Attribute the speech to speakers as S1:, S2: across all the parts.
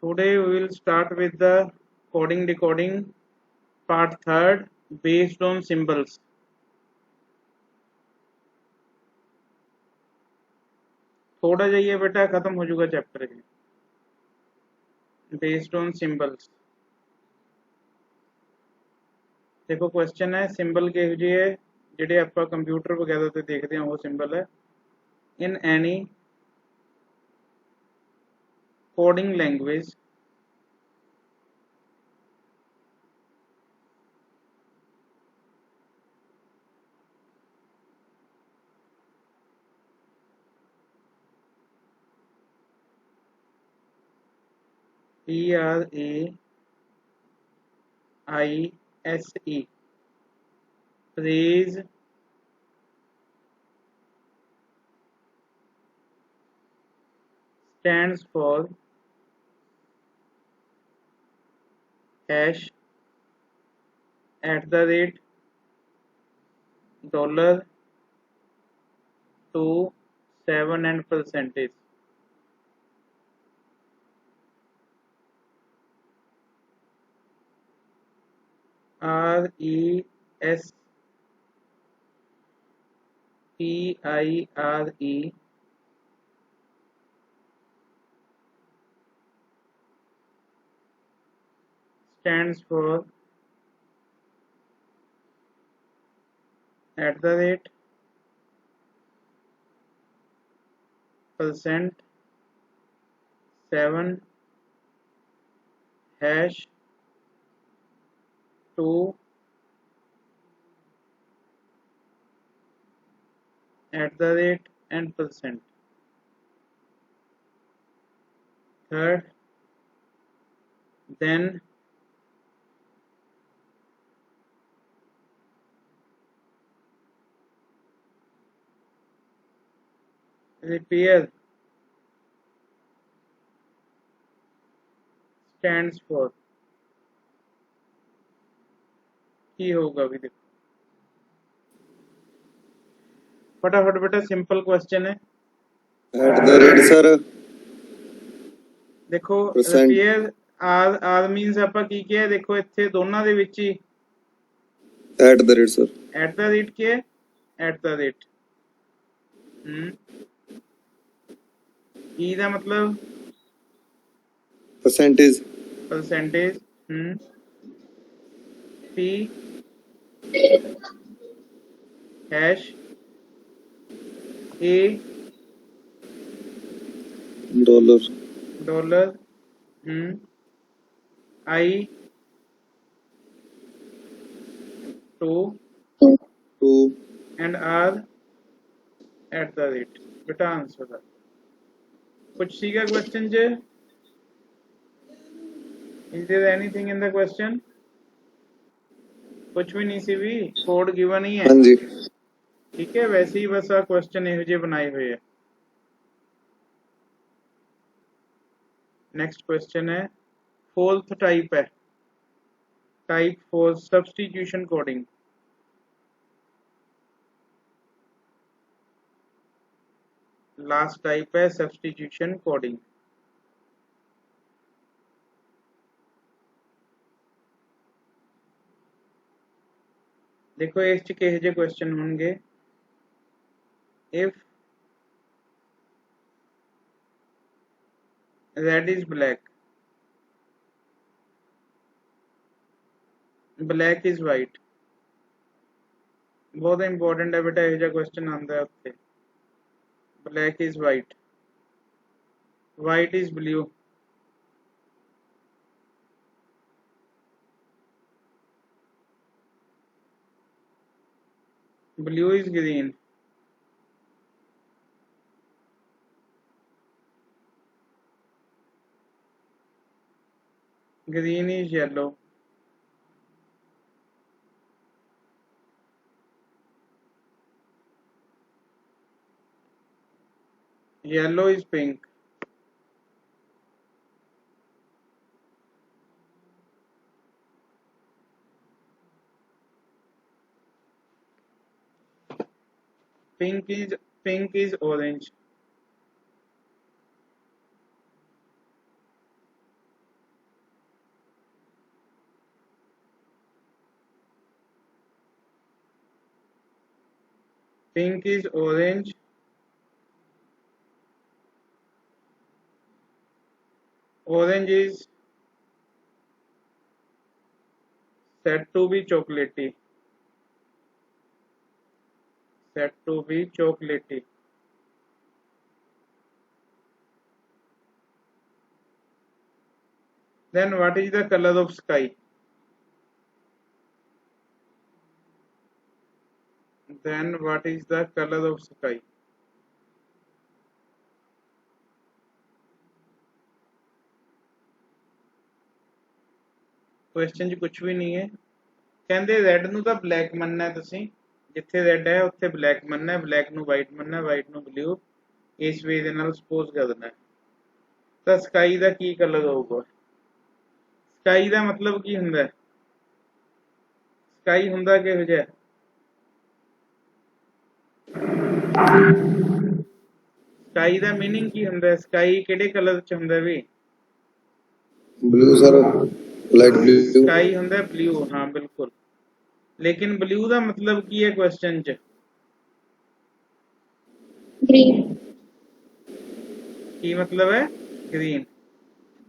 S1: Today we will start with the coding decoding part third based on symbols. थोड़ा जाइए बेटा, खत्म हो जाएगा चैप्टर बेस्ड ऑन सिंबल्स। देखो क्वेश्चन है सिंबल किहो ਜਿਹੇ ਹੈ ਜਿਹੜੇ ਆਪਾਂ ਕੰਪਿਊਟਰ ਵਗੈਰਾ ਤੇ ਦੇਖਦੇ ਹਾਂ ਉਹ ਸਿੰਬਲ ਹੈ। in any coding language PRAISE phrase stands for hash @ dollar 2 7 and percentage. RESPIRE stands for @ percent 7 hash 2 @ and percent. Third, then repair stands for की होगा भी देखो फटाफट बेटा, सिंपल क्वेश्चन है।
S2: @ सर
S1: देखो
S2: percent
S1: ਰਿਪੇਅਰ ਆਰ ਮੀਨਸ ਆਪਾਂ ਕੀ ਕਿਹਾ, ਦੇਖੋ ਇੱਥੇ ਦੋਨਾਂ ਦੇ ਵਿੱਚ ਹੀ
S2: @ ਸਰ
S1: @ ਕੀ ਹੈ @ ई ਦਾ मतलब
S2: percentage
S1: P hash A dollar I 2 and R @ बेटा आंसर है कुछ सीगा क्वेश्चन जे is there anything in the question? कुछ भी नहीं सी भी, कोड गिवन ही है।
S2: हाँ जी
S1: ठीक है, वैसे ही बस आ क्वेश्चन ਇਹੋ ਜਿਹੇ बनाए हुए है। नेक्स्ट क्वेश्चन है फोर्थ टाइप है, type for substitution coding. Last type है सब्स्टिट्यूशन कोडिंग। देखो इस किहो ਜਿਹੇ क्वेश्चन होंगे। If red is black, black is white, बहुत इंपॉर्टेंट है बेटा, ਇਹੋ ਜਿਹਾ क्वेश्चन आता है उत्ते। Black is white, white is blue, blue is green, green is yellow, yellow is pink, pink is orange, Pink is orange. Orange is said to be chocolatey. Said to be chocolatey. Then what is the color of sky? Then what is the color of sky? Question च कुछ भी नहीं है ਕਹਿੰਦੇ red ਨੂੰ ਤਾਂ black ਮੰਨਣਾ ਹੈ ਤੁਸੀਂ ਜਿੱਥੇ ਰੈੱਡ ਹੈ ਉੱਥੇ ਬਲੈਕ ਮੰਨਣਾ ਹੈ ਬਲੈਕ ਨੂੰ ਵਾਈਟ ਮੰਨਣਾ ਹੈ ਵਾਈਟ ਨੂੰ ਬਲੂ ਇਸ ਵੇ ਦੇ ਨਾਲ ਸਪੋਜ਼ ਕਰ ਦੇਣਾ ਹੈ ਤਾਂ ਸਕਾਈ ਦਾ ਕੀ ਕਲਰ ਹੋਊਗਾ ਸਕਾਈ ਦਾ ਮਤਲਬ ਕੀ ਹੁੰਦਾ ਹੈ ਸਕਾਈ ਹੁੰਦਾ ਕਿਹੋ ਜਿਹਾ ਸਕਾਈ ਦਾ ਮੀਨਿੰਗ ਕੀ ਹੁੰਦਾ ਹੈ ਸਕਾਈ ਕਿਹੜੇ ਕਲਰ ਚ ਹੁੰਦਾ ਵੀ
S2: blue sir light blue
S1: sky ਹੁੰਦਾ ਬਲੂ ਹਾਂ ਬਿਲਕੁਲ ਲੇਕਿਨ ਬਲੂ ਦਾ ਮਤਲਬ ਕੀ ਹੈ ਕੁਐਸਚਨ ਚ
S3: ग्रीन
S1: ਕੀ ਮਤਲਬ ਹੈ green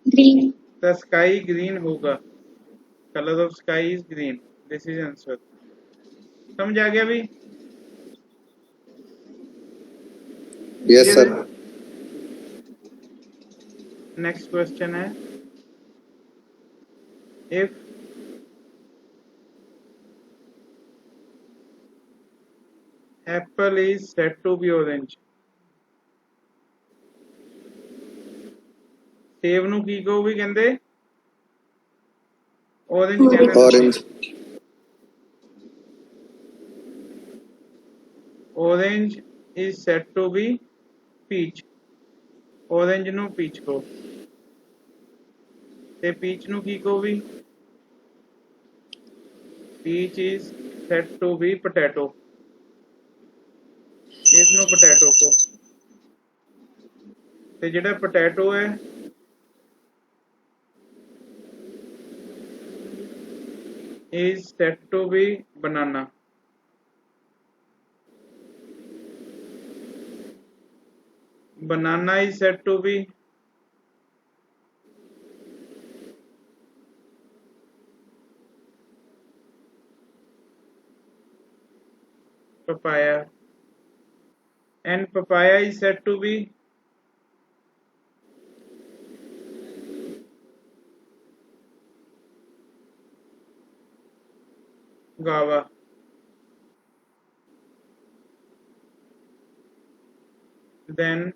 S3: green
S1: the sky green होगा color of sky is green this is answer समझ आ गया भी
S2: यस सर
S1: नेक्स्ट क्वेश्चन है if apple is said to be orange सेब ਨੂੰ ਕੀ ਕਹੋ ਵੀ ਕਹਿੰਦੇ orange ਕਹਿੰਦੇ
S2: orange
S1: orange is said to be peach orange ਨੂੰ peach ਕਹੋ ਤੇ peach ਨੂੰ ਕੀ ਕਹੋ ਵੀ peach is said to be potato ਇਸ ਨੂੰ potato ਕਹੋ ਤੇ ਜਿਹੜਾ potato ਹੈ is said to be banana banana is said to be papaya and papaya is said to be guava then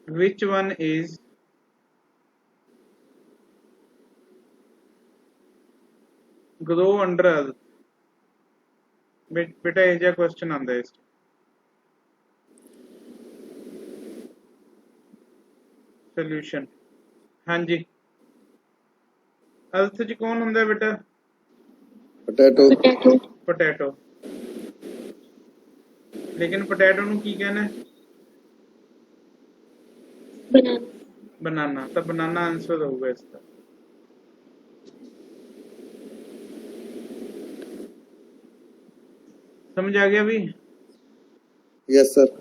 S1: which one is grow under earth बेटा ਇਹ ਜਿਹਾ question ਆਂਦਾ ਹੈ ਇਸ ਸੋਲੂਸ਼ਨ ਹਾਂਜੀ अर्थ च कौन ਹੁੰਦਾ बेटा
S2: पोटैटो
S3: पोटैटो
S1: पोटैटो लेकिन पोटैटो ਨੂੰ ਕੀ कहना है
S3: बनाना
S1: बनाना तो बनाना आंसर होगा इसका समझ आ गया भी
S2: यस सर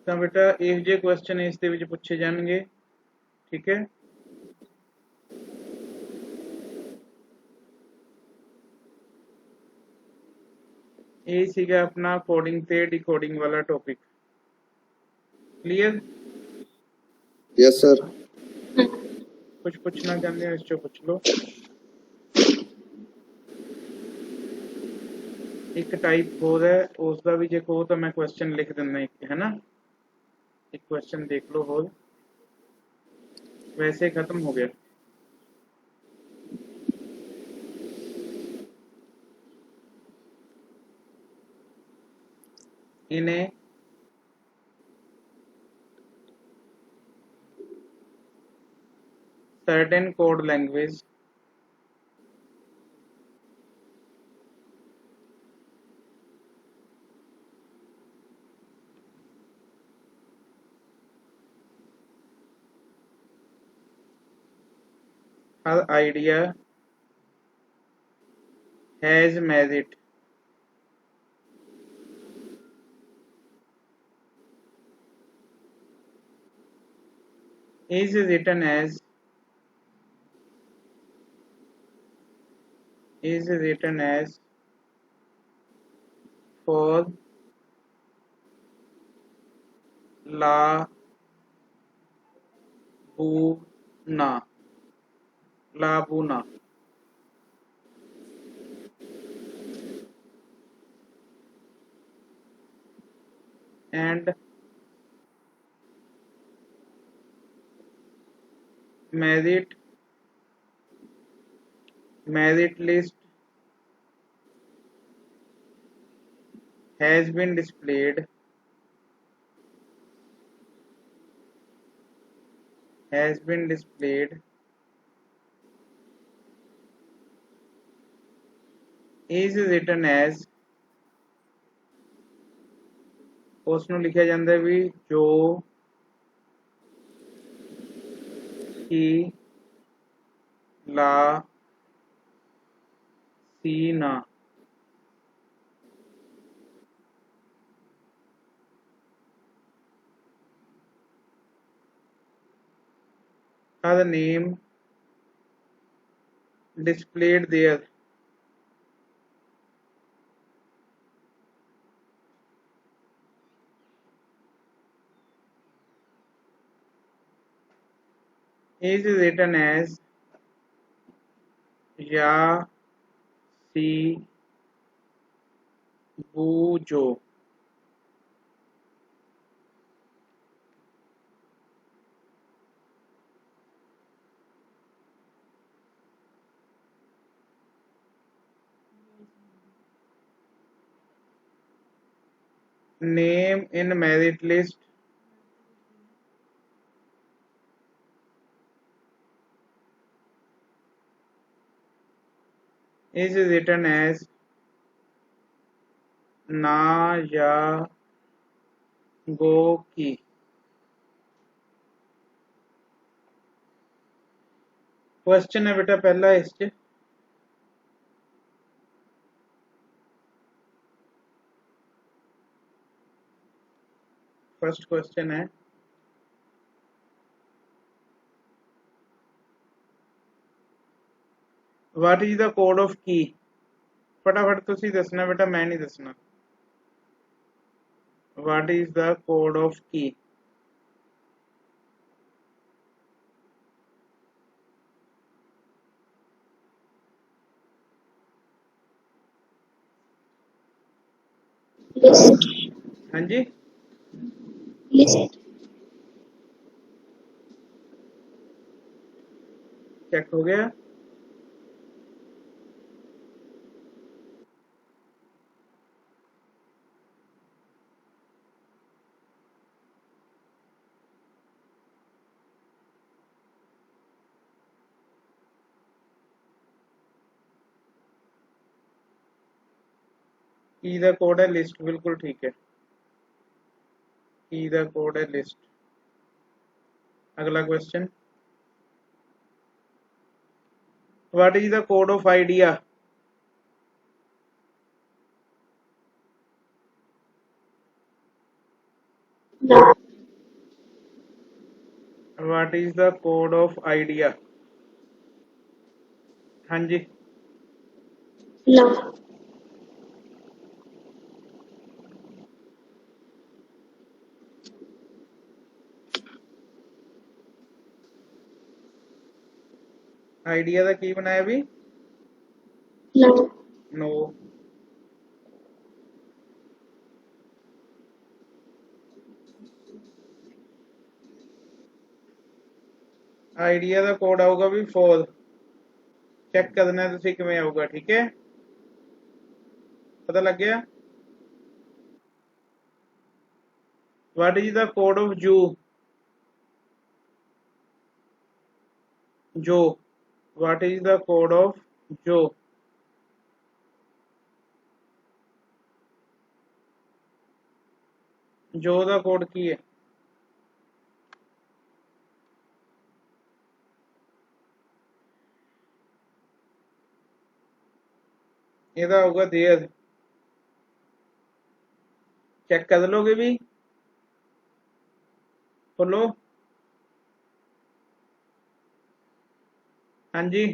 S1: ਤਾਂ बेटा ਇਹੋ ਜਿਹੇ ਕੁਐਸਚਨ ਇਸ ਦੇ ਵਿੱਚ ਪੁੱਛੇ ਜਾਣਗੇ ਠੀਕ ਹੈ ਇਹ ਸੀਗਾ ਆਪਣਾ ਕੋਡਿੰਗ ਤੇ ਡੀਕੋਡਿੰਗ ਵਾਲਾ ਟੌਪਿਕ क्लियर
S2: यस सर
S1: कुछ पूछना चाहते हैं इसको पूछ लो एक टाइप होर है उसका भी जे कहो तो मैं क्वेश्चन लिख देना एक है ना एक क्वेश्चन देख लो होर वैसे खत्म हो गया इन्हें certain code language Her idea has merit. Is written as for La Buna. La Buna. And merit list has been displayed is written as ਉਸ ਨੂੰ ਲਿਖਿਆ ਜਾਂਦਾ ਵੀ ਜੋ ਕਿ ਲਾ ਸੀ ਨਾ are the name displayed there. Is written as या सी बूजो. Name in merit list is written as ना या गो की. क्वेश्चन है बेटा पहला इस च फर्स्ट क्वेश्चन है what is the code of key. फटाफट तुसी दसना बेटा मैं नहीं दसना. What is the code of key.
S3: List.
S1: हाँ जी
S3: List.
S1: चेक हो गया. की दा कोड है लिस्ट. बिल्कुल ठीक है. की दा कोड है लिस्ट. अगला question what is the code of idea.
S3: La.
S1: What is the code of idea. हाँ जी
S3: La.
S1: आइडिया का की बनाया भी
S3: La.
S1: नो. आइडिया का कोड आऊगा भी 4. चेक करना है तुसी किवें आऊगा. ठीक है पता लग गया. What is the code of जू. जो. What is the code of जो. जो दा कोड की है. ਇਹਦਾ ਹੋਊਗਾ देयर चेक कर लोगे भी खोलो हाँ जी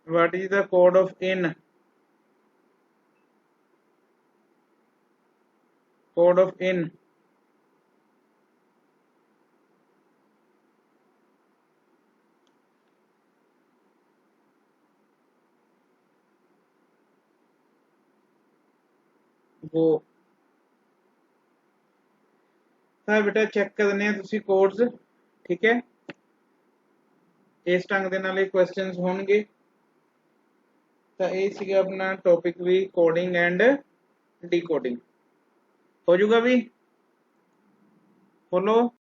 S1: what is the code of in code of in वो ਤਾਂ ਬੇਟਾ ਚੈੱਕ ਕਰਨੇ ਆ ਤੁਸੀਂ ਕੋਡਸ ਠੀਕ ਹੈ ਇਸ ਢੰਗ ਦੇ ਨਾਲ ਇਹ ਕੁਐਸਚਨਸ ਹੋਣਗੇ ਤਾਂ ਇਹ ਸੀਗਾ ਆਪਣਾ ਟੌਪਿਕ ਵੀ ਕੋਡਿੰਗ ਐਂਡ ਡੀਕੋਡਿੰਗ ਹੋ ਜਾਊਗਾ ਵੀ ਬੋਲੋ